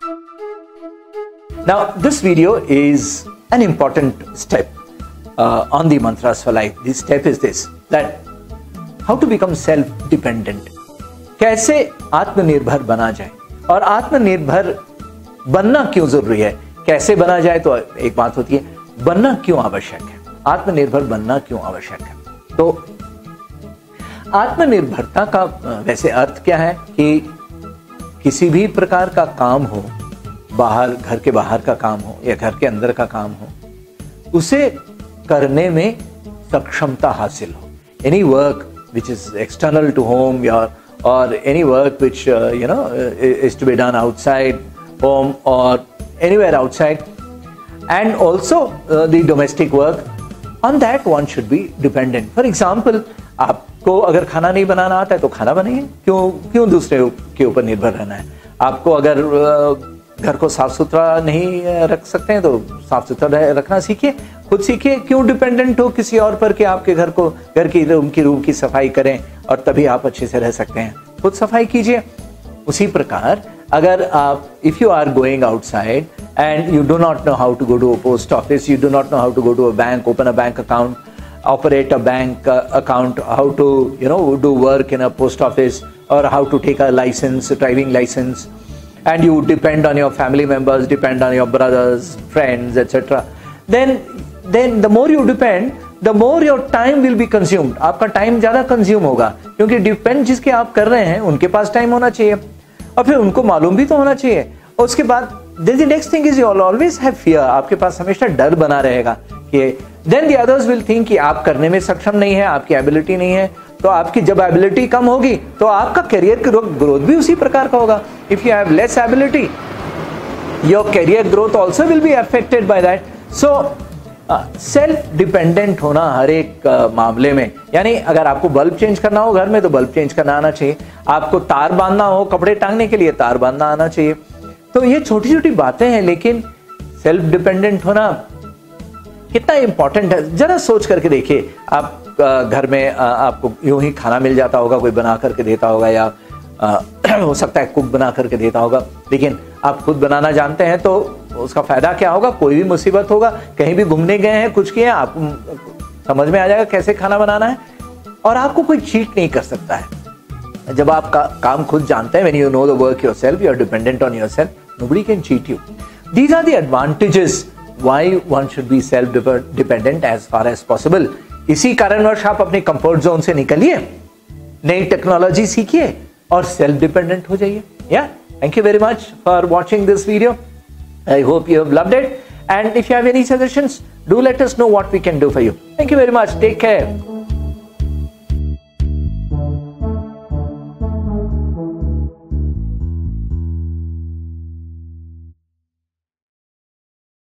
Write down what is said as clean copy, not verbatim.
Now, this video is an important step on the Mantras for Life. The step is this, that how to become self-dependent. कैसे आत्मनिर्भर बना जाए, और आत्मनिर्भर बनना क्यों जरूरी है, कैसे बना जाए। तो एक बात होती है, बनना क्यों आवश्यक है, आत्मनिर्भर बनना क्यों आवश्यक है। तो आत्मनिर्भरता का वैसे अर्थ क्या है कि किसी भी प्रकार का काम हो, बाहर, घर के बाहर का काम हो या घर के अंदर का काम हो, उसे करने में सक्षमता हासिल हो। Any work which is external to home or any work which is to be done outside home or anywhere outside, and also the domestic work, on that one should be dependent. For example, आपको अगर खाना नहीं बनाना आता है तो खाना बनाइए, क्यों दूसरे के ऊपर निर्भर रहना है। आपको अगर घर को साफ सुथरा नहीं रख सकते हैं तो साफ सुथरा रखना सीखिए, खुद सीखिए, क्यों डिपेंडेंट हो किसी और पर कि आपके घर की रूम की सफाई करें और तभी आप अच्छे से रह सकते हैं। खुद सफाई कीजिए। उसी प्रकार अगर आप, if you are going outside and you do not know how to go to a post office, you do not know how to go to a bank, open a bank account, operate a bank account, how to do work in a post office, or how to take a license, a driving license, and you depend on your family members, depend on your brothers, friends, etc. Then the more you depend, the more your time will be consumed. आपका time ज्यादा consume होगा, क्योंकि depend जिसके आप कर रहे हैं उनके पास टाइम होना चाहिए और फिर उनको मालूम भी तो होना चाहिए। और उसके बाद the next thing is you will always have fear. आपके पास हमेशा डर बना रहेगा कि then the others will think कि आप करने में सक्षम नहीं है, आपकी एबिलिटी नहीं है। तो आपकी जब एबिलिटी कम होगी तो आपका करियर ग्रोथ भी उसी प्रकार का होगा। If you have less ability, your career growth also will be affected by that. So self dependent होना हर एक मामले में, यानी अगर आपको बल्ब चेंज करना हो घर में तो बल्ब चेंज करना आना चाहिए, आपको तार बांधना हो कपड़े टांगने के लिए तार बांधना आना चाहिए। तो ये छोटी छोटी बातें हैं, लेकिन सेल्फ डिपेंडेंट होना कितना इंपॉर्टेंट है जरा सोच करके देखिए। आप घर में आपको यूं ही खाना मिल जाता होगा, कोई बना करके देता होगा, या हो सकता है कुक बना करके देता होगा, लेकिन आप खुद बनाना जानते हैं तो उसका फायदा क्या होगा। कोई भी मुसीबत होगा, कहीं भी घूमने गए हैं, कुछ किए, आपको समझ में आ जाएगा कैसे खाना बनाना है, और आपको कोई चीट नहीं कर सकता है। जब आप काम खुद जानते हैं, when you know the work yourself, you are dependent on yourself, nobody can cheat you. These are the advantages why one should be self-dependent as far as possible. इसी कारणवश आप अपने कंफर्ट जोन से निकलिए, नई टेक्नोलॉजी सीखिए और self dependent हो जाइए। Yeah, thank you very much for watching this video. I hope you have loved it, and if you have any suggestions, do let us know what we can do for you. Thank you very much. Take care.